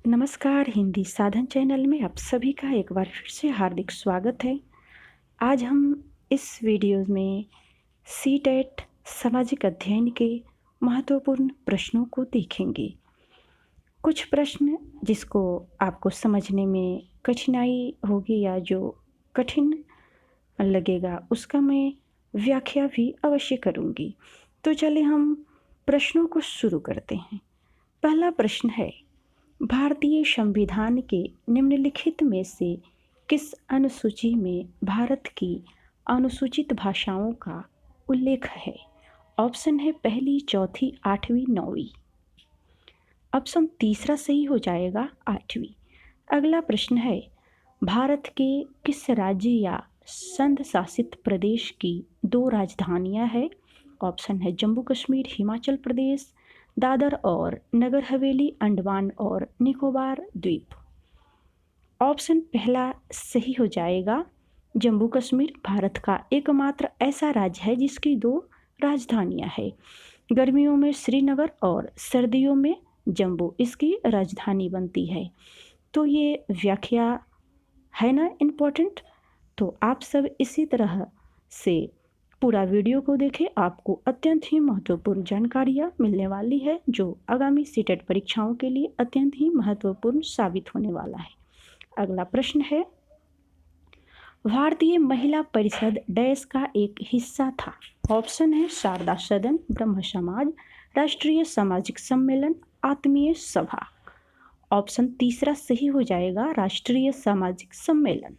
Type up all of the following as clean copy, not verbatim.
नमस्कार, हिंदी साधन चैनल में आप सभी का एक बार फिर से हार्दिक स्वागत है। आज हम इस वीडियो में सीटेट सामाजिक अध्ययन के महत्वपूर्ण प्रश्नों को देखेंगे। कुछ प्रश्न जिसको आपको समझने में कठिनाई होगी या जो कठिन लगेगा उसका मैं व्याख्या भी अवश्य करूँगी। तो चलिए हम प्रश्नों को शुरू करते हैं। पहला प्रश्न है, भारतीय संविधान के निम्नलिखित में से किस अनुसूची में भारत की अनुसूचित भाषाओं का उल्लेख है? ऑप्शन है पहली, चौथी, आठवीं, नौवीं। ऑप्शन तीसरा सही हो जाएगा आठवीं। अगला प्रश्न है, भारत के किस राज्य या संघ शासित प्रदेश की दो राजधानियां हैं? ऑप्शन है जम्मू कश्मीर, हिमाचल प्रदेश, दादर और नगर हवेली, अंडमान और निकोबार द्वीप। ऑप्शन पहला सही हो जाएगा जम्मू कश्मीर भारत का एकमात्र ऐसा राज्य है जिसकी दो राजधानियां हैं। गर्मियों में श्रीनगर और सर्दियों में जम्मू इसकी राजधानी बनती है। तो ये व्याख्या है ना इम्पोर्टेंट। तो आप सब इसी तरह से पूरा वीडियो को देखें, आपको अत्यंत ही महत्वपूर्ण जानकारियाँ मिलने वाली है जो आगामी सीटेट परीक्षाओं के लिए अत्यंत ही महत्वपूर्ण साबित होने वाला है। अगला प्रश्न है, भारतीय महिला परिषद डैश का एक हिस्सा था? ऑप्शन है शारदा सदन, ब्रह्म समाज, राष्ट्रीय सामाजिक सम्मेलन, आत्मीय सभा। ऑप्शन तीसरा सही हो जाएगा राष्ट्रीय सामाजिक सम्मेलन।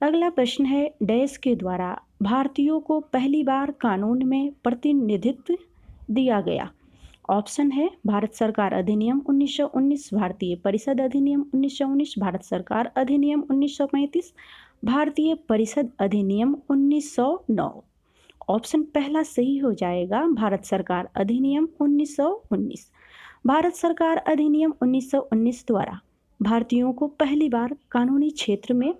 अगला प्रश्न है, डैश के द्वारा भारतीयों को पहली बार कानून में प्रतिनिधित्व दिया गया? ऑप्शन है भारत सरकार अधिनियम 1919, भारतीय परिषद अधिनियम 1919, भारत सरकार अधिनियम 1935, भारतीय परिषद अधिनियम 1909। ऑप्शन पहला सही हो जाएगा भारत सरकार अधिनियम 1919। भारत सरकार अधिनियम 1919 द्वारा भारतीयों को पहली बार कानूनी क्षेत्र में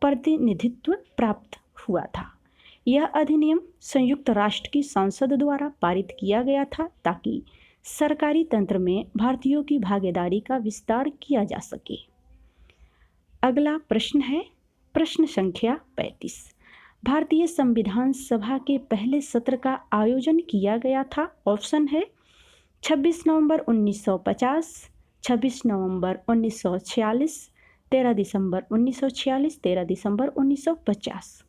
प्रतिनिधित्व प्राप्त हुआ था। यह अधिनियम संयुक्त राष्ट्र की संसद द्वारा पारित किया गया था ताकि सरकारी तंत्र में भारतीयों की भागीदारी का विस्तार किया जा सके। अगला प्रश्न है प्रश्न संख्या 35। भारतीय संविधान सभा के पहले सत्र का आयोजन किया गया था? ऑप्शन है 26 नवंबर 1950, 26 नवंबर 1946, 13 दिसंबर 1946, 13 दिसंबर 1950।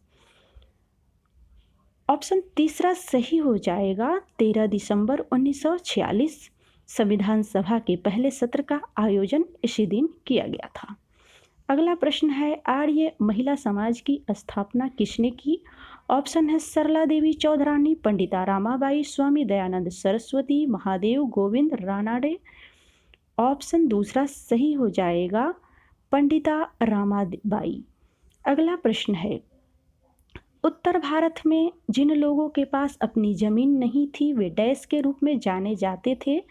ऑप्शन तीसरा सही हो जाएगा 13 दिसंबर 1946। संविधान सभा के पहले सत्र का आयोजन इसी दिन किया गया था। अगला प्रश्न है, आर्य महिला समाज की स्थापना किसने की? ऑप्शन है सरला देवी चौधरानी, पंडिता रामाबाई, स्वामी दयानंद सरस्वती, महादेव गोविंद रानाडे। ऑप्शन दूसरा सही हो जाएगा पंडिता रामाबाई। अगला प्रश्न है, उत्तर भारत में जिन लोगों के पास अपनी जमीन नहीं थी वे डैश के रूप में जाने जाते थे?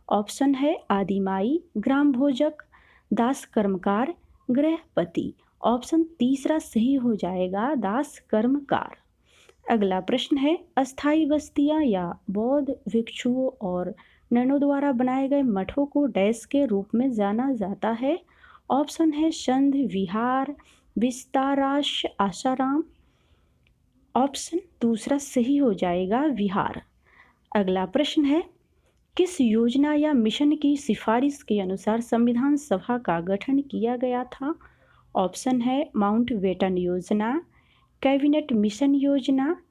ऑप्शन है आदिमाई, ग्राम भोजक, दास कर्मकार, गृहपति। ऑप्शन तीसरा सही हो जाएगा दास कर्मकार। अगला प्रश्न है, अस्थायी बस्तियां या बौद्ध भिक्षुओं और ननों द्वारा बनाए गए मठों को डैश के रूप में जाना जाता है? ऑप्शन है संध, विहार, विस्ताराश, आसाराम। ऑप्शन दूसरा सही हो जाएगा विहार। अगला प्रश्न है, किस योजना या मिशन की सिफारिश के अनुसार संविधान सभा का गठन किया गया था? ऑप्शन है माउंटबेटन योजना, कैबिनेट मिशन योजना,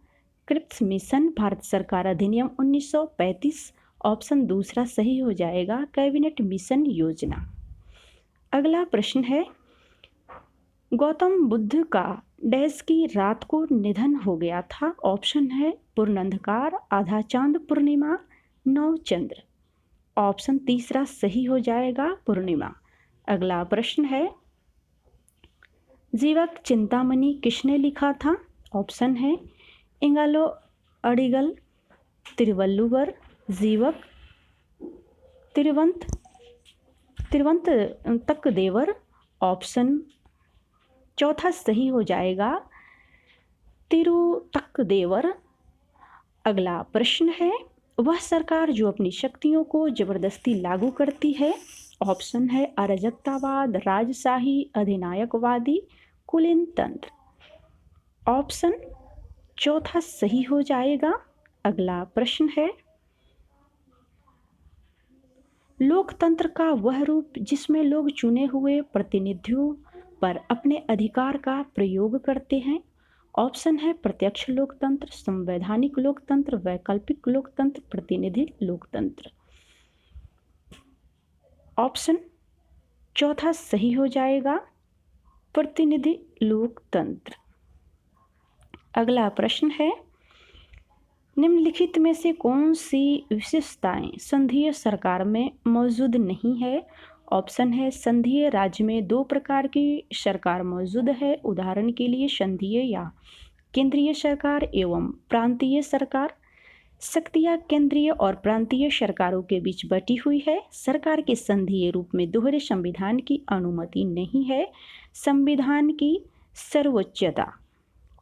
क्रिप्स मिशन, भारत सरकार अधिनियम 1935। ऑप्शन दूसरा सही हो जाएगा कैबिनेट मिशन योजना। अगला प्रश्न है, गौतम बुद्ध का डैश की रात को निधन हो गया था? ऑप्शन है पूर्ण अंधकार, आधा चांद, पूर्णिमा, नौ चंद्र। ऑप्शन तीसरा सही हो जाएगा पूर्णिमा। अगला प्रश्न है, जीवक चिंतामणि किसने लिखा था? ऑप्शन है इंगालो अडिगल, तिरुवल्लुवर, जीवक, तिरुवंत तकदेवर। ऑप्शन चौथा सही हो जाएगा तिरुतक्कदेवर। अगला प्रश्न है, वह सरकार जो अपनी शक्तियों को जबरदस्ती लागू करती है? ऑप्शन है अराजकतावाद, राजशाही, अधिनायकवादी, कुलीन तंत्र। ऑप्शन चौथा सही हो जाएगा। अगला प्रश्न है, लोकतंत्र का वह रूप जिसमें लोग चुने हुए प्रतिनिधियों पर अपने अधिकार का प्रयोग करते हैं। ऑप्शन है प्रत्यक्ष लोकतंत्र, संवैधानिक लोकतंत्र, वैकल्पिक लोकतंत्र, प्रतिनिधि लोकतंत्र। ऑप्शन चौथा सही हो जाएगा, प्रतिनिधि लोकतंत्र। अगला प्रश्न है, निम्नलिखित में से कौन सी विशेषताएं संघीय सरकार में मौजूद नहीं है। ऑप्शन है संघीय राज्य में दो प्रकार की सरकार मौजूद है, उदाहरण के लिए संघीय या केंद्रीय सरकार एवं प्रांतीय सरकार। शक्तियां केंद्रीय और प्रांतीय सरकारों के बीच बटी हुई है। सरकार के संघीय रूप में दोहरे संविधान की अनुमति नहीं है। संविधान की सर्वोच्चता।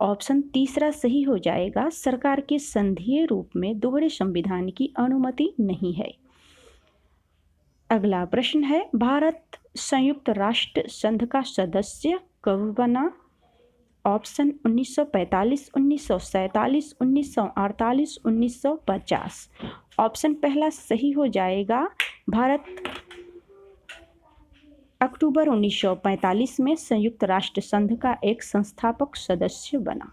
ऑप्शन तीसरा सही हो जाएगा, सरकार के संघीय रूप में दोहरे संविधान की अनुमति नहीं है। अगला प्रश्न है, भारत संयुक्त राष्ट्र संघ का सदस्य कब बना। ऑप्शन 1945, 1947, 1948, 1950। ऑप्शन पहला सही हो जाएगा, भारत अक्टूबर 1945 में संयुक्त राष्ट्र संघ का एक संस्थापक सदस्य बना।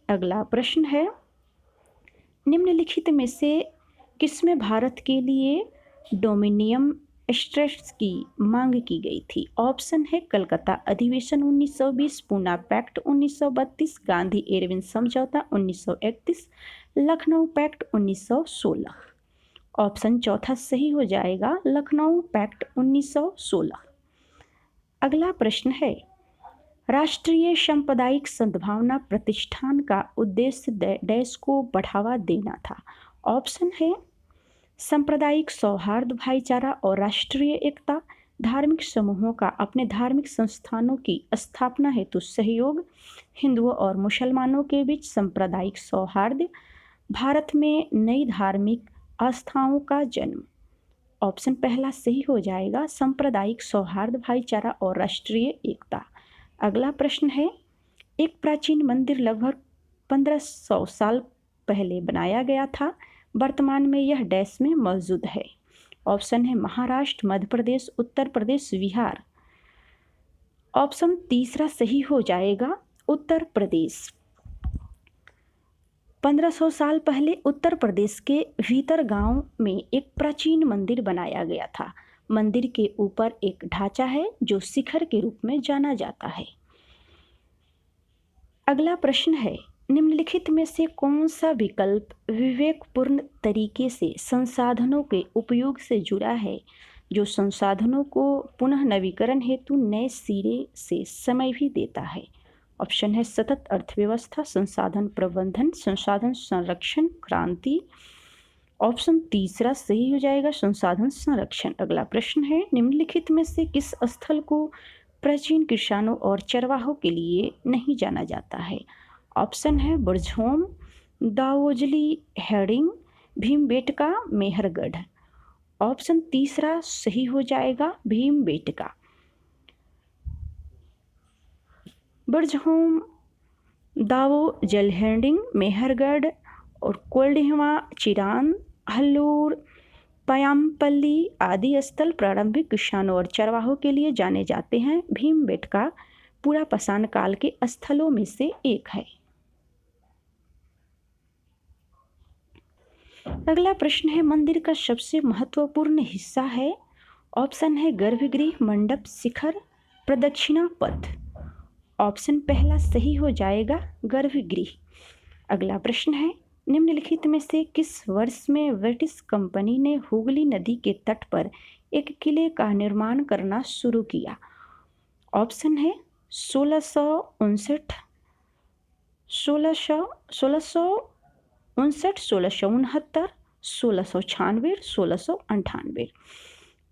अगला प्रश्न है, निम्नलिखित में से किसमें भारत के लिए डोमिनियन स्टेट्स की मांग की गई थी। ऑप्शन है कलकत्ता अधिवेशन 1920, पूना पैक्ट 1932, गांधी इरविन समझौता 1931, लखनऊ पैक्ट 1916। ऑप्शन चौथा सही हो जाएगा, लखनऊ पैक्ट 1916। अगला प्रश्न है, राष्ट्रीय सांप्रदायिक सद्भावना प्रतिष्ठान का उद्देश्य डैश को बढ़ावा देना था। ऑप्शन है सांप्रदायिक सौहार्द, भाईचारा और राष्ट्रीय एकता, धार्मिक समूहों का अपने धार्मिक संस्थानों की स्थापना हेतु सहयोग, हिंदुओं और मुसलमानों के बीच सांप्रदायिक सौहार्द, भारत में नई धार्मिक आस्थाओं का जन्म। ऑप्शन पहला सही हो जाएगा, सांप्रदायिक सौहार्द, भाईचारा और राष्ट्रीय एकता। अगला प्रश्न है, एक प्राचीन मंदिर लगभग 1500 साल पहले बनाया गया था, वर्तमान में यह डैश में मौजूद है। ऑप्शन है महाराष्ट्र, मध्य प्रदेश, उत्तर प्रदेश, बिहार। ऑप्शन तीसरा सही हो जाएगा, उत्तर प्रदेश। 1500 साल पहले उत्तर प्रदेश के भीतर गांव में एक प्राचीन मंदिर बनाया गया था। मंदिर के ऊपर एक ढांचा है जो शिखर के रूप में जाना जाता है। अगला प्रश्न है, निम्नलिखित में से कौन सा विकल्प विवेकपूर्ण तरीके से संसाधनों के उपयोग से जुड़ा है, जो संसाधनों को पुनः नवीकरण हेतु नए सिरे से समय भी देता है। ऑप्शन है सतत अर्थव्यवस्था, संसाधन प्रबंधन, संसाधन संरक्षण, क्रांति। ऑप्शन तीसरा सही हो जाएगा, संसाधन संरक्षण। अगला प्रश्न है, निम्नलिखित में से किस स्थल को प्राचीन किसानों और चरवाहों के लिए नहीं जाना जाता है। ऑप्शन है बुर्जहोम, दावोजली हेडिंग, भीमबेटका, मेहरगढ़। ऑप्शन तीसरा सही हो जाएगा, भीमबेटका। बुर्जहोम, दावो जलहेडिंग, मेहरगढ़ और कोल्डिहवा, चिरान, हल्लूर, पयामपल्ली आदि स्थल प्रारंभिक किसानों और चरवाहों के लिए जाने जाते हैं। भीमबेटका पूरा पाषाण काल के स्थलों में से एक है। अगला प्रश्न है, मंदिर का सबसे महत्वपूर्ण हिस्सा है। ऑप्शन है गर्भगृह, मंडप, शिखर, प्रदक्षिणा पथ। ऑप्शन पहला सही हो जाएगा, गर्भगृह। अगला प्रश्न है, निम्नलिखित में से किस वर्ष में ब्रिटिश कंपनी ने हुगली नदी के तट पर एक किले का निर्माण करना शुरू किया। ऑप्शन है 1659, 1669, 1669, 1696, 1698।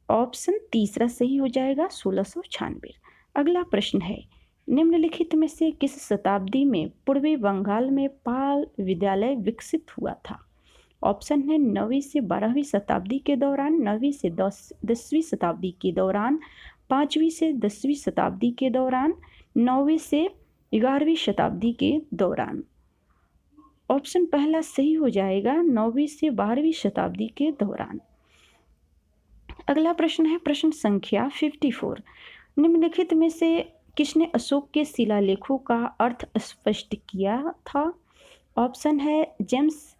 ऑप्शन तीसरा सही हो जाएगा, 1696। अगला प्रश्न है, निम्नलिखित में से किस शताब्दी में पूर्वी बंगाल में पाल विद्यालय विकसित हुआ था। ऑप्शन है 9वीं से 12वीं शताब्दी के दौरान, 9वीं से 10वीं शताब्दी के दौरान, 5वीं से 10वीं शताब्दी के दौरान, 9वीं से 11वीं शताब्दी के दौरान। ऑप्शन पहला सही हो जाएगा 9वीं से 12वीं शताब्दी के दौरान। अगला प्रश्न है प्रश्न संख्या 54। निम्नलिखित में से किसने अशोक के शिलालेखों का अर्थ स्पष्ट किया था? ऑप्शन है James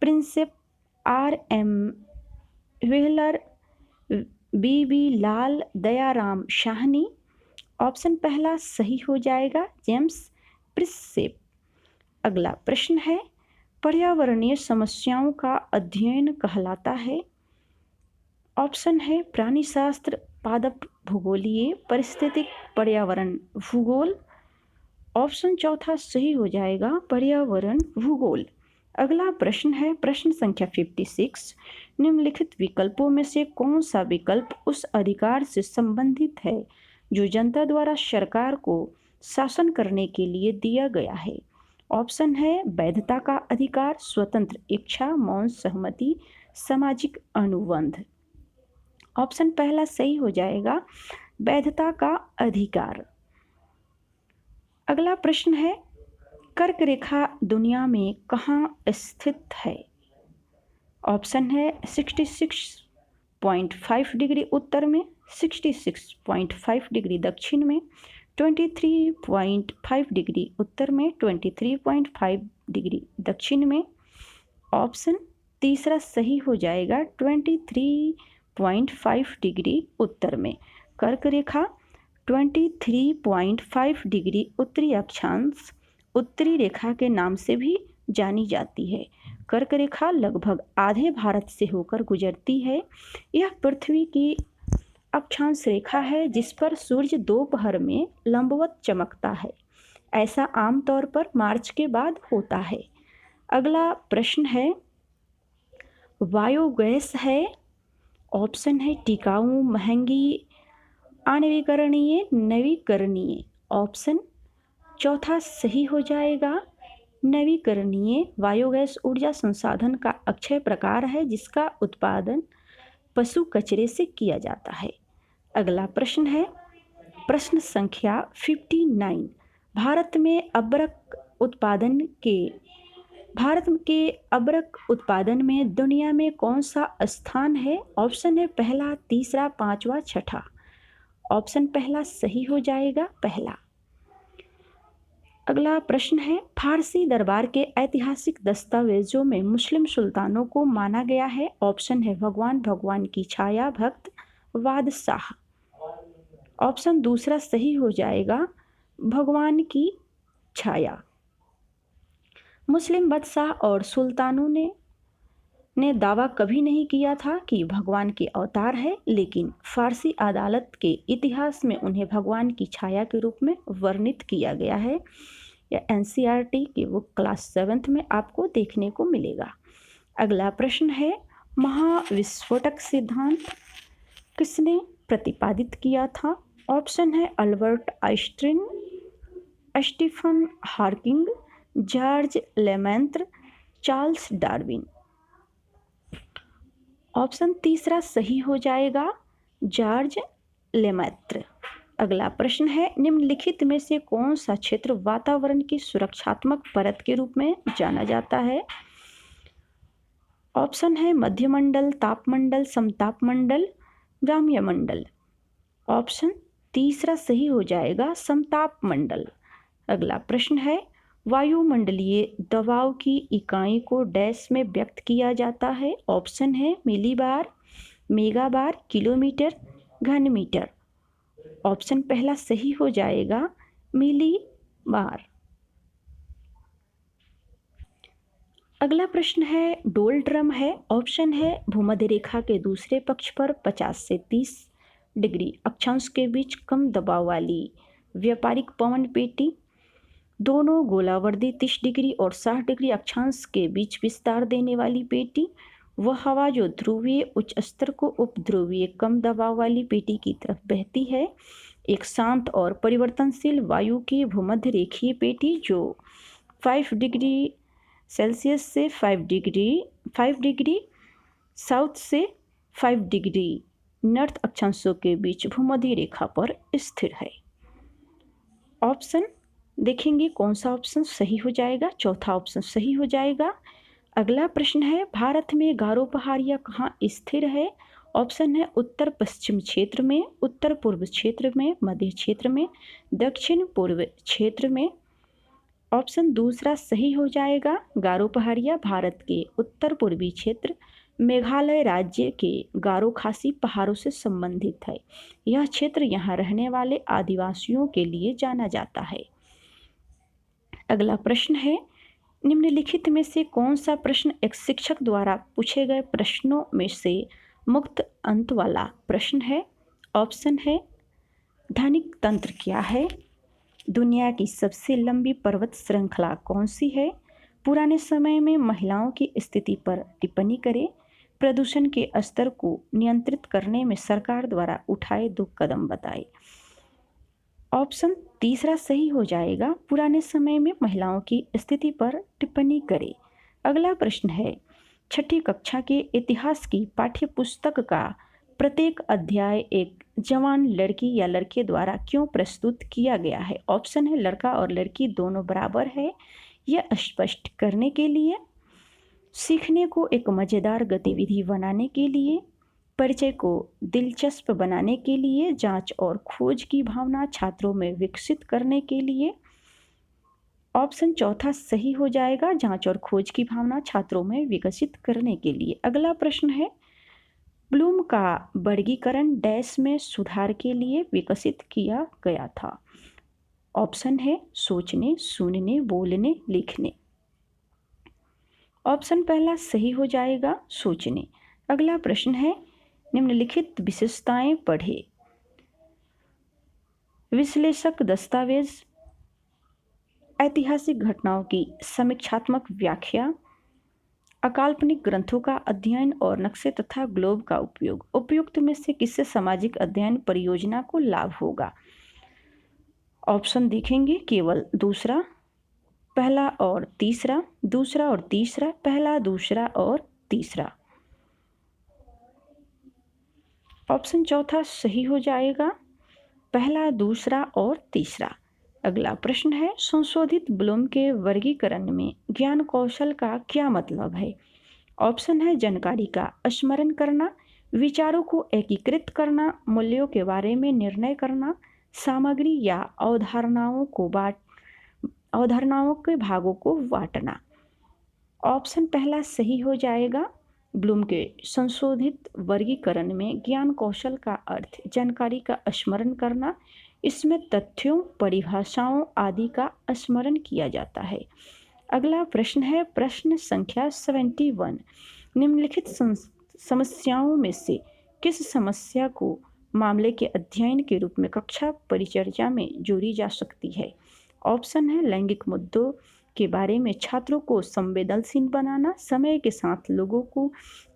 Prinsep, R.M. Wheeler, B.B. लाल, दयाराम साहनी। ऑप्शन पहला सही हो जाएगा जेम्स प्रिंसेप। अगला प्रश्न है पर्यावरणीय समस्याओं का अध्ययन कहलाता है? ऑप्शन है प्राणीशास्त्र, पादप भूगोलीय, पारिस्थितिक, पर्यावरण भूगोल। ऑप्शन चौथा सही हो जाएगा पर्यावरण भूगोल। अगला प्रश्न है प्रश्न संख्या 56। निम्नलिखित विकल्पों में से कौन सा विकल्प उस अधिकार से संबंधित है जो जनता द्वारा सरकार को शासन करने के लिए दिया गया है? ऑप्शन है वैधता का अधिकार, स्वतंत्र इच्छा, मौन सहमति, सामाजिक अनुबंध। ऑप्शन पहला सही हो जाएगा वैधता का अधिकार। अगला प्रश्न है कर्क रेखा दुनिया में कहाँ स्थित है? ऑप्शन है 66.5 डिग्री उत्तर में, 66.5 डिग्री दक्षिण में, 23.5 डिग्री उत्तर में, 23.5 डिग्री दक्षिण में। ऑप्शन तीसरा सही हो जाएगा 23.5 डिग्री उत्तर में। कर्क रेखा 23.5 डिग्री उत्तरी अक्षांश उत्तरी रेखा के नाम से भी जानी जाती है। कर्क रेखा लगभग आधे भारत से होकर गुजरती है। यह पृथ्वी की अक्षांश रेखा है जिस पर सूर्य दोपहर में लंबवत चमकता है। ऐसा आमतौर पर मार्च के बाद होता है। अगला प्रश्न है बायोगैस है। ऑप्शन है टिकाऊ, महंगी, आणविकरणीय, नवीकरणीय। ऑप्शन चौथा सही हो जाएगा नवीकरणीय। बायोगैस ऊर्जा संसाधन का अक्षय प्रकार है जिसका उत्पादन पशु कचरे से किया जाता है। अगला प्रश्न है प्रश्न संख्या 59। भारत के अबरक उत्पादन में दुनिया में कौन सा स्थान है? ऑप्शन है पहला, तीसरा, पांचवा, छठा। ऑप्शन पहला सही हो जाएगा पहला। अगला प्रश्न है फारसी दरबार के ऐतिहासिक दस्तावेजों में मुस्लिम सुल्तानों को माना गया है। ऑप्शन है भगवान की छाया, भक्त, बादशाह। ऑप्शन दूसरा सही हो जाएगा भगवान की छाया। मुस्लिम बादशाह और सुल्तानों ने दावा कभी नहीं किया था कि भगवान के अवतार है, लेकिन फारसी अदालत के इतिहास में उन्हें भगवान की छाया के रूप में वर्णित किया गया है। यह NCERT के वो क्लास 7th में आपको देखने को मिलेगा। अगला प्रश्न है महाविस्फोटक सिद्धांत किसने प्रतिपादित किया था? ऑप्शन है Albert Einstein, Stephen Hawking, Georges Lemaitre, Charles Darwin. Option तीसरा सही हो जाएगा जॉर्ज लेमैत्र। अगला प्रश्न है निम्नलिखित में से कौन सा क्षेत्र वातावरण की सुरक्षात्मक परत के रूप में जाना जाता है? ऑप्शन है मध्यमंडल, तापमंडल, समतापमंडल, वायुमंडल। ऑप्शन तीसरा सही हो जाएगा समतापमंडल। अगला प्रश्न है वायुमंडलीय दबाव की इकाई को डैश में व्यक्त किया जाता है। ऑप्शन है मिलीबार, मेगाबार, किलोमीटर, घनमीटर। ऑप्शन पहला सही हो जाएगा मिलीबार। अगला प्रश्न है डोल ड्रम है। ऑप्शन है भूमध्य रेखा के दूसरे पक्ष पर 50 से 30 डिग्री अक्षांश के बीच कम दबाव वाली व्यापारिक पवन पेटी, दोनों गोलावर्धी 30 डिग्री और 60 डिग्री अक्षांश के बीच विस्तार देने वाली पेटी, वह हवा जो ध्रुवीय उच्च स्तर को उपध्रुवीय कम दबाव वाली पेटी की तरफ बहती है, एक शांत और परिवर्तनशील वायु की भूमध्य रेखीय पेटी जो 5 डिग्री सेल्सियस से 5 डिग्री साउथ से 5 डिग्री नॉर्थ अक्षांशों के बीच भूमध्य रेखा पर स्थिर है। ऑप्शन देखेंगे कौन सा ऑप्शन सही हो जाएगा। चौथा ऑप्शन सही हो जाएगा। अगला प्रश्न है, भारत में गारो पहाड़ियाँ कहाँ स्थिर है। ऑप्शन है उत्तर पश्चिम क्षेत्र में, उत्तर पूर्व क्षेत्र में, मध्य क्षेत्र में, दक्षिण पूर्व क्षेत्र में। ऑप्शन दूसरा सही हो जाएगा। गारो पहाड़ियाँ भारत के उत्तर पूर्वी क्षेत्र मेघालय राज्य के गारो खासी पहाड़ों से संबंधित है। यह क्षेत्र यहाँ रहने वाले आदिवासियों के लिए जाना जाता है। अगला प्रश्न है, निम्नलिखित में से कौन सा प्रश्न एक शिक्षक द्वारा पूछे गए प्रश्नों में से मुक्त अंत वाला प्रश्न है। ऑप्शन है, धानिक तंत्र क्या है, दुनिया की सबसे लंबी पर्वत श्रृंखला कौन सी है, पुराने समय में महिलाओं की स्थिति पर टिप्पणी करें, प्रदूषण के स्तर को नियंत्रित करने में सरकार द्वारा उठाए 2 कदम बताए। ऑप्शन तीसरा सही हो जाएगा। पुराने समय में महिलाओं की स्थिति पर टिप्पणी करें। अगला प्रश्न है, छठी कक्षा के इतिहास की पाठ्य पुस्तक का प्रत्येक अध्याय एक जवान लड़की या लड़के द्वारा क्यों प्रस्तुत किया गया है। ऑप्शन है, लड़का और लड़की दोनों बराबर है, यह स्पष्ट करने के लिए, सीखने को एक मज़ेदार गतिविधि बनाने के लिए, परिचय को दिलचस्प बनाने के लिए, जांच और खोज की भावना छात्रों में विकसित करने के लिए। ऑप्शन चौथा सही हो जाएगा। जांच और खोज की भावना छात्रों में विकसित करने के लिए। अगला प्रश्न है, ब्लूम का वर्गीकरण डैश में सुधार के लिए विकसित किया गया था। ऑप्शन है, सोचने, सुनने, बोलने, लिखने। ऑप्शन पहला सही हो जाएगा, सोचने। अगला प्रश्न है, निम्नलिखित विशेषताएं पढ़े। विश्लेषक दस्तावेज, ऐतिहासिक घटनाओं की समीक्षात्मक व्याख्या, अकाल्पनिक ग्रंथों का अध्ययन और नक्शे तथा ग्लोब का उपयोग। उपयुक्त में से किससे सामाजिक अध्ययन परियोजना को लाभ होगा। ऑप्शन देखेंगे केवल दूसरा, पहला और तीसरा, दूसरा और तीसरा, पहला, दूसरा और तीसरा। ऑप्शन चौथा सही हो जाएगा, पहला, दूसरा और तीसरा। अगला प्रश्न है, संशोधित ब्लूम के वर्गीकरण में ज्ञान कौशल का क्या मतलब है। ऑप्शन है, जानकारी का स्मरण करना, विचारों को एकीकृत करना, मूल्यों के बारे में निर्णय करना, सामग्री या अवधारणाओं के भागों को बांटना। ऑप्शन पहला सही हो जाएगा। ब्लूम के संशोधित वर्गीकरण में ज्ञान कौशल का अर्थ जानकारी का स्मरण करना, इसमें तथ्यों, परिभाषाओं आदि का स्मरण किया जाता है। अगला प्रश्न है, प्रश्न संख्या 71, निम्नलिखित समस्याओं में से किस समस्या को मामले के अध्ययन के रूप में कक्षा परिचर्या में जोड़ी जा सकती है। ऑप्शन है, लैंगिक मुद्दों के बारे में छात्रों को संवेदनशील बनाना, समय के साथ लोगों को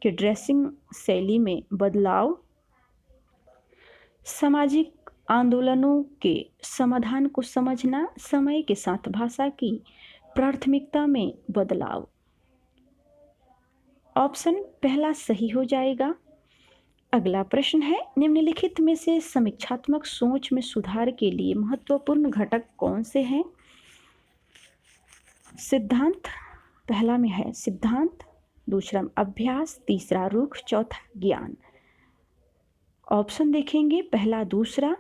के ड्रेसिंग शैली में बदलाव, सामाजिक आंदोलनों के समाधान को समझना, समय के साथ भाषा की प्राथमिकता में बदलाव। ऑप्शन पहला सही हो जाएगा। अगला प्रश्न है, निम्नलिखित में से समीक्षात्मक सोच में सुधार के लिए महत्वपूर्ण घटक कौन से हैं। सिद्धांत, पहला में है सिद्धांत, दूसरा अभ्यास, तीसरा रुख, चौथा ज्ञान। ऑप्शन देखेंगे, पहला, दूसरा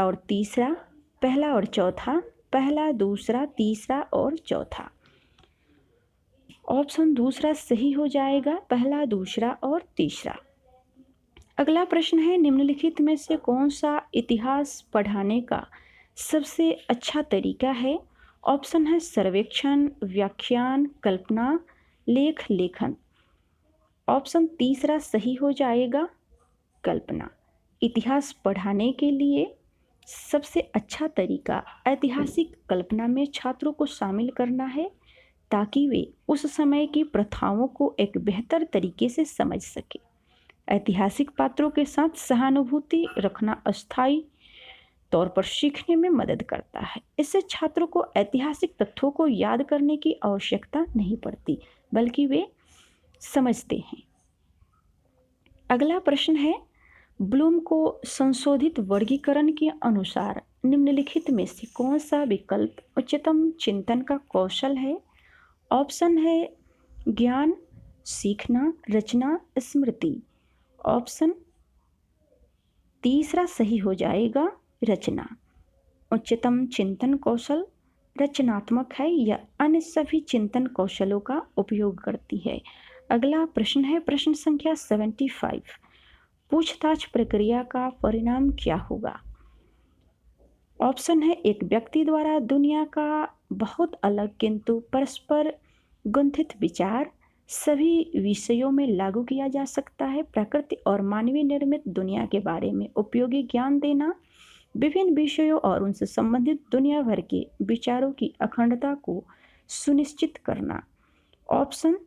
और तीसरा, पहला और चौथा, पहला, दूसरा, तीसरा और चौथा। ऑप्शन दूसरा सही हो जाएगा, पहला, दूसरा और तीसरा। अगला प्रश्न है, निम्नलिखित में से कौन सा इतिहास पढ़ाने का सबसे अच्छा तरीका है। ऑप्शन है, सर्वेक्षण, व्याख्यान, कल्पना, लेखन। ऑप्शन तीसरा सही हो जाएगा, कल्पना। इतिहास पढ़ाने के लिए सबसे अच्छा तरीका ऐतिहासिक कल्पना में छात्रों को शामिल करना है, ताकि वे उस समय की प्रथाओं को एक बेहतर तरीके से समझ सके। ऐतिहासिक पात्रों के साथ सहानुभूति रखना अस्थायी तौर पर सीखने में मदद करता है। इससे छात्रों को ऐतिहासिक तथ्यों को याद करने की आवश्यकता नहीं पड़ती, बल्कि वे समझते हैं। अगला प्रश्न है, ब्लूम को संशोधित वर्गीकरण के अनुसार निम्नलिखित में से कौन सा विकल्प उच्चतम चिंतन का कौशल है? ऑप्शन है ज्ञान, सीखना, रचना, स्मृति। ऑप्शन तीसरा सही हो जाएगा रचना। उच्चतम चिंतन कौशल रचनात्मक है या अन्य सभी चिंतन कौशलों का उपयोग करती है। अगला प्रश्न है प्रश्न संख्या 75। पूछताछ प्रक्रिया का परिणाम क्या होगा? ऑप्शन है एक व्यक्ति द्वारा दुनिया का बहुत अलग किंतु परस्पर गुंथित विचार सभी विषयों में लागू किया जा सकता है। प्रकृति और मानवीय निर्मित दुनिया के बारे में उपयोगी ज्ञान देना, विभिन्न विषयों और उनसे संबंधित दुनिया भर के विचारों की अखंडता को सुनिश्चित करना। ऑप्शन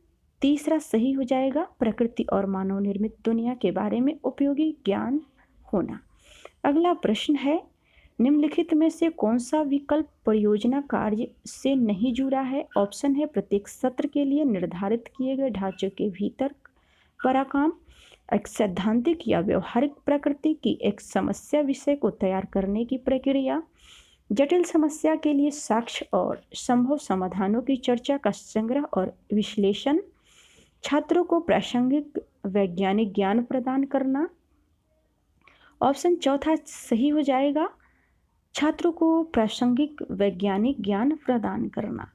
तीसरा सही हो जाएगा, प्रकृति और मानव निर्मित दुनिया के बारे में उपयोगी ज्ञान होना। अगला प्रश्न है, निम्नलिखित में से कौन सा विकल्प परियोजना कार्य से नहीं जुड़ा है? ऑप्शन है प्रत्येक सत्र के लिए निर्धारित किए गए ढांचे के भीतर पराकाम, एक सैद्धांतिक या व्यवहारिक प्रकृति की एक समस्या विषय को तैयार करने की प्रक्रिया, जटिल समस्या के लिए साक्ष्य और संभव समाधानों की चर्चा का संग्रह और विश्लेषण, छात्रों को प्रासंगिक वैज्ञानिक ज्ञान प्रदान करना। ऑप्शन चौथा सही हो जाएगा, छात्रों को प्रासंगिक वैज्ञानिक ज्ञान प्रदान करना।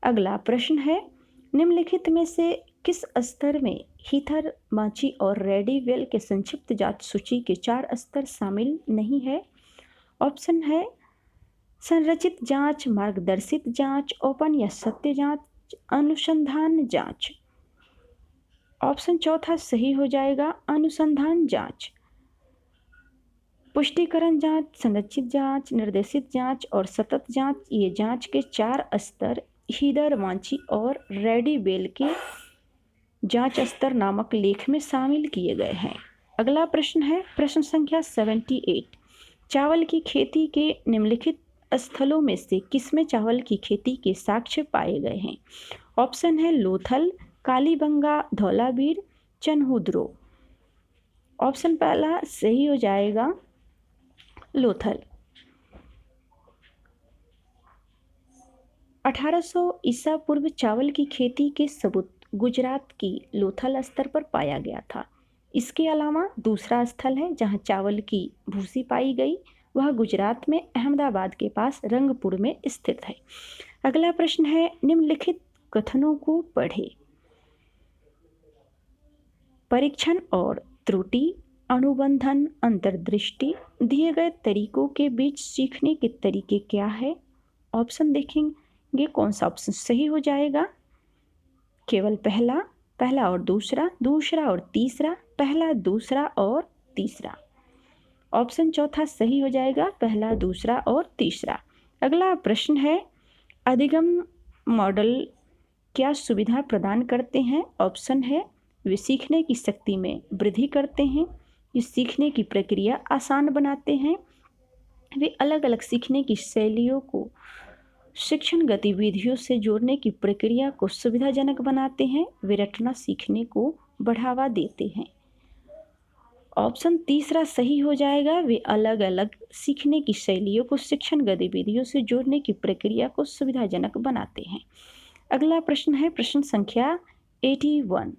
अगला प्रश्न है, निम्नलिखित में से किस स्तर में हीथर, माची और रेडी-वेल के संक्षिप्त जांच सूची के 4 स्तर शामिल नहीं है? ऑप्शन है संरचित जांच, मार्गदर्शित जांच, ओपन या सत्य जांच, अनुसंधान जांच। ऑप्शन चौथा सही हो जाएगा, अनुसंधान जांच। पुष्टिकरण जांच, संरचित जांच, निर्देशित जांच और सतत जांच, ये जांच के 4 स्तर हीदर, मांची और रेडी-वेल के जांच स्तर नामक लेख में शामिल किए गए हैं। अगला प्रश्न है प्रश्न संख्या 78। चावल की खेती के निम्नलिखित स्थलों में से किसमें चावल की खेती के साक्ष्य पाए गए हैं? ऑप्शन है लोथल, कालीबंगा, धौलावीर, चनहुद्रो। ऑप्शन पहला सही हो जाएगा लोथल। 1800 ईसा पूर्व चावल की खेती के सबूत गुजरात की लोथल स्तर पर पाया गया था। इसके अलावा दूसरा स्थल है जहां चावल की भूसी पाई गई, वह गुजरात में अहमदाबाद के पास रंगपुर में स्थित है। अगला प्रश्न है, निम्नलिखित कथनों को पढ़ें। परीक्षण और त्रुटि, अनुबंधन, अंतर्दृष्टि, दिए गए तरीकों के बीच सीखने के तरीके क्या है? ऑप्शन देखेंगे कौन सा ऑप्शन सही हो जाएगा। केवल पहला, पहला और दूसरा, दूसरा और तीसरा, पहला, दूसरा और तीसरा। ऑप्शन चौथा सही हो जाएगा, पहला, दूसरा और तीसरा। अगला प्रश्न है, अधिगम मॉडल क्या सुविधा प्रदान करते हैं? ऑप्शन है वे सीखने की शक्ति में वृद्धि करते हैं, ये सीखने की प्रक्रिया आसान बनाते हैं, वे अलग अलग सीखने की शैलियों को शिक्षण गतिविधियों से जोड़ने की प्रक्रिया को सुविधाजनक बनाते हैं, वे रटना सीखने को बढ़ावा देते हैं। ऑप्शन तीसरा सही हो जाएगा, वे अलग अलग सीखने की शैलियों को शिक्षण गतिविधियों से जोड़ने की प्रक्रिया को सुविधाजनक बनाते हैं। अगला प्रश्न है प्रश्न संख्या 81।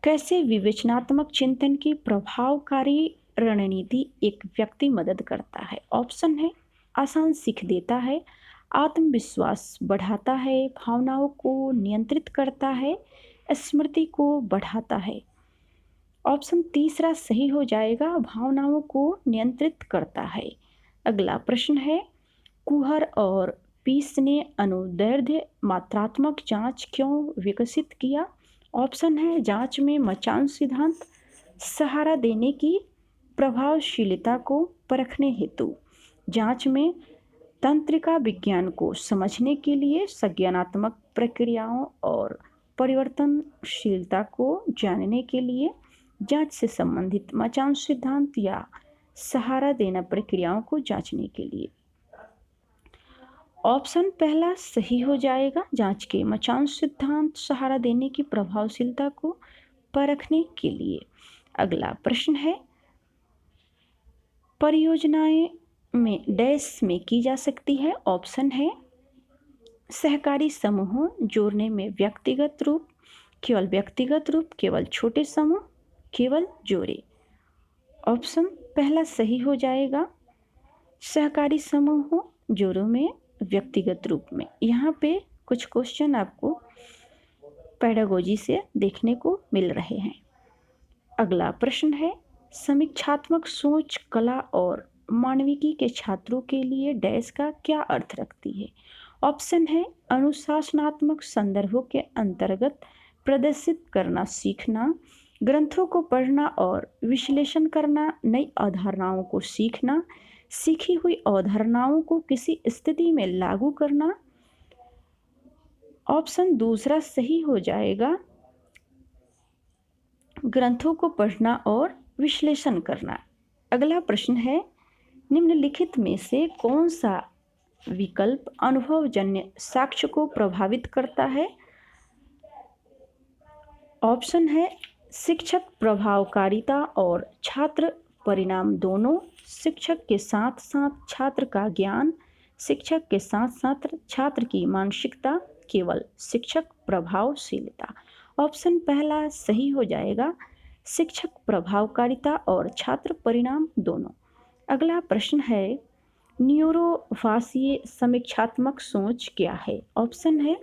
कैसे विवेचनात्मक चिंतन की प्रभावकारी रणनीति एक व्यक्ति मदद करता है? ऑप्शन है आसान सीख देता है, आत्मविश्वास बढ़ाता है, भावनाओं को नियंत्रित करता है, स्मृति को बढ़ाता है। ऑप्शन तीसरा सही हो जाएगा, भावनाओं को नियंत्रित करता है। अगला प्रश्न है, कुहर और पीस ने अनुदैर्ध्य मात्रात्मक जांच क्यों विकसित किया? ऑप्शन है जांच में मचान सिद्धांत सहारा देने की प्रभावशीलता को परखने हेतु, जांच में तंत्रिका विज्ञान को समझने के लिए, संज्ञानात्मक प्रक्रियाओं और परिवर्तनशीलता को जानने के लिए, जांच से संबंधित मचान सिद्धांत या सहारा देना प्रक्रियाओं को जांचने के लिए। ऑप्शन पहला सही हो जाएगा। जांच के मचांश सिद्धांत सहारा देने की प्रभावशीलता को परखने के लिए। अगला प्रश्न है, परियोजनाएं में डैश में की जा सकती है। ऑप्शन है सहकारी समूहों जोड़ने में व्यक्तिगत रूप, केवल व्यक्तिगत रूप, केवल छोटे समूह, केवल जोड़े। ऑप्शन पहला सही हो जाएगा। सहकारी समूहों जोड़ों में व्यक्तिगत रूप में। यहाँ पे कुछ क्वेश्चन आपको पेडागोजी से देखने को मिल रहे हैं। अगला प्रश्न है, समीक्षात्मक सोच कला और मानविकी के छात्रों के लिए डैश का क्या अर्थ रखती है। ऑप्शन है अनुशासनात्मक संदर्भों के अंतर्गत प्रदर्शित करना सीखना, ग्रंथों को पढ़ना और विश्लेषण करना, नई अवधारणाओं को सीखना, सीखी हुई अवधारणाओं को किसी स्थिति में लागू करना। ऑप्शन दूसरा सही हो जाएगा, ग्रंथों को पढ़ना और विश्लेषण करना। अगला प्रश्न है, निम्नलिखित में से कौन सा विकल्प अनुभवजन्य साक्ष्य को प्रभावित करता है। ऑप्शन है शिक्षक प्रभावकारिता और छात्र परिणाम दोनों, शिक्षक के साथ साथ छात्र का ज्ञान, शिक्षक के साथ साथ छात्र की मानसिकता, केवल शिक्षक प्रभावशीलता। ऑप्शन पहला सही हो जाएगा, शिक्षक प्रभावकारिता और छात्र परिणाम दोनों। अगला प्रश्न है, न्यूरोभाषीय समीक्षात्मक सोच क्या है। ऑप्शन है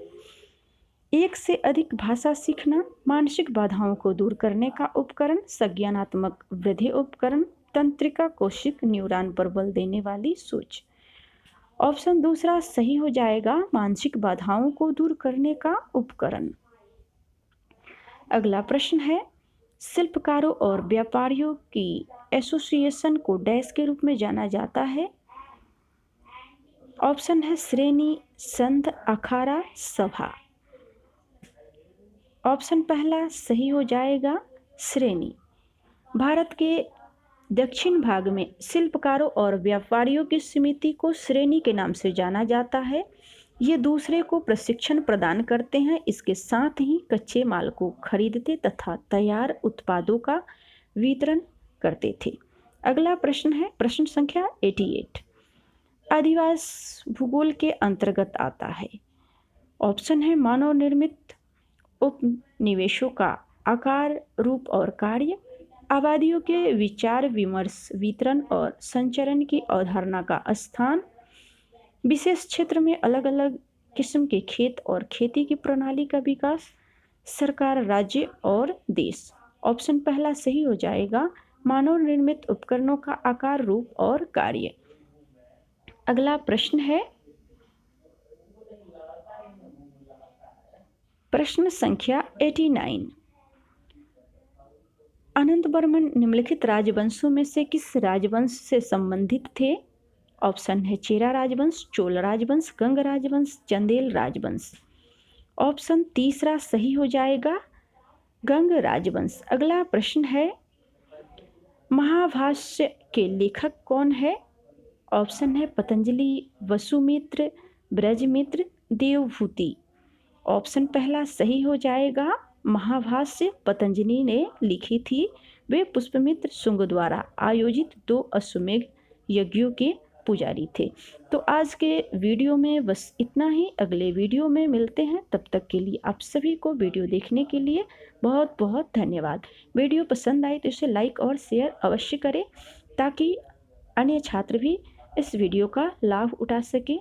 एक से अधिक भाषा सीखना, मानसिक बाधाओं को दूर करने का उपकरण, संज्ञानात्मक वृद्धि उपकरण, तंत्रिका कोशिक न्यूरॉन पर बल देने वाली सोच। ऑप्शन दूसरा सही हो जाएगा, मानसिक बाधाओं को दूर करने का उपकरण। अगला प्रश्न है, शिल्पकारों और व्यापारियों की एसोसिएशन को डैश के रूप में जाना जाता है। ऑप्शन है श्रेणी, संघ, अखाड़ा, सभा। ऑप्शन पहला सही हो जाएगा, श्रेणी। भारत के दक्षिण भाग में शिल्पकारों और व्यापारियों की समिति को श्रेणी के नाम से जाना जाता है। ये दूसरे को प्रशिक्षण प्रदान करते हैं, इसके साथ ही कच्चे माल को खरीदते तथा तैयार उत्पादों का वितरण करते थे। अगला प्रश्न है, प्रश्न संख्या 88, अधिवास भूगोल के अंतर्गत आता है। ऑप्शन है मानव निर्मित उपनिवेशों का आकार, रूप और कार्य, आबादियों के विचार विमर्श, वितरण और संचरण की अवधारणा का स्थान, विशेष क्षेत्र में अलग अलग किस्म के खेत और खेती की प्रणाली का विकास, सरकार, राज्य और देश। ऑप्शन पहला सही हो जाएगा, मानव निर्मित उपकरणों का आकार, रूप और कार्य। अगला प्रश्न है, प्रश्न संख्या 89, अनंत बर्मन निम्नलिखित राजवंशों में से किस राजवंश से संबंधित थे। ऑप्शन है चेरा राजवंश, चोल राजवंश, गंग राजवंश, चंदेल राजवंश। ऑप्शन तीसरा सही हो जाएगा, गंग राजवंश। अगला प्रश्न है, महाभाष्य के लेखक कौन है। ऑप्शन है पतंजलि, वसुमित्र, ब्रजमित्र, देवभूति। ऑप्शन पहला सही हो जाएगा, महाभाष्य पतंजलि ने लिखी थी। वे पुष्पमित्र शुंग द्वारा आयोजित 2 अश्वमेध यज्ञों के पुजारी थे। तो आज के वीडियो में बस इतना ही। अगले वीडियो में मिलते हैं, तब तक के लिए आप सभी को वीडियो देखने के लिए बहुत बहुत धन्यवाद। वीडियो पसंद आए तो इसे लाइक और शेयर अवश्य करें ताकि अन्य छात्र भी इस वीडियो का लाभ उठा सके।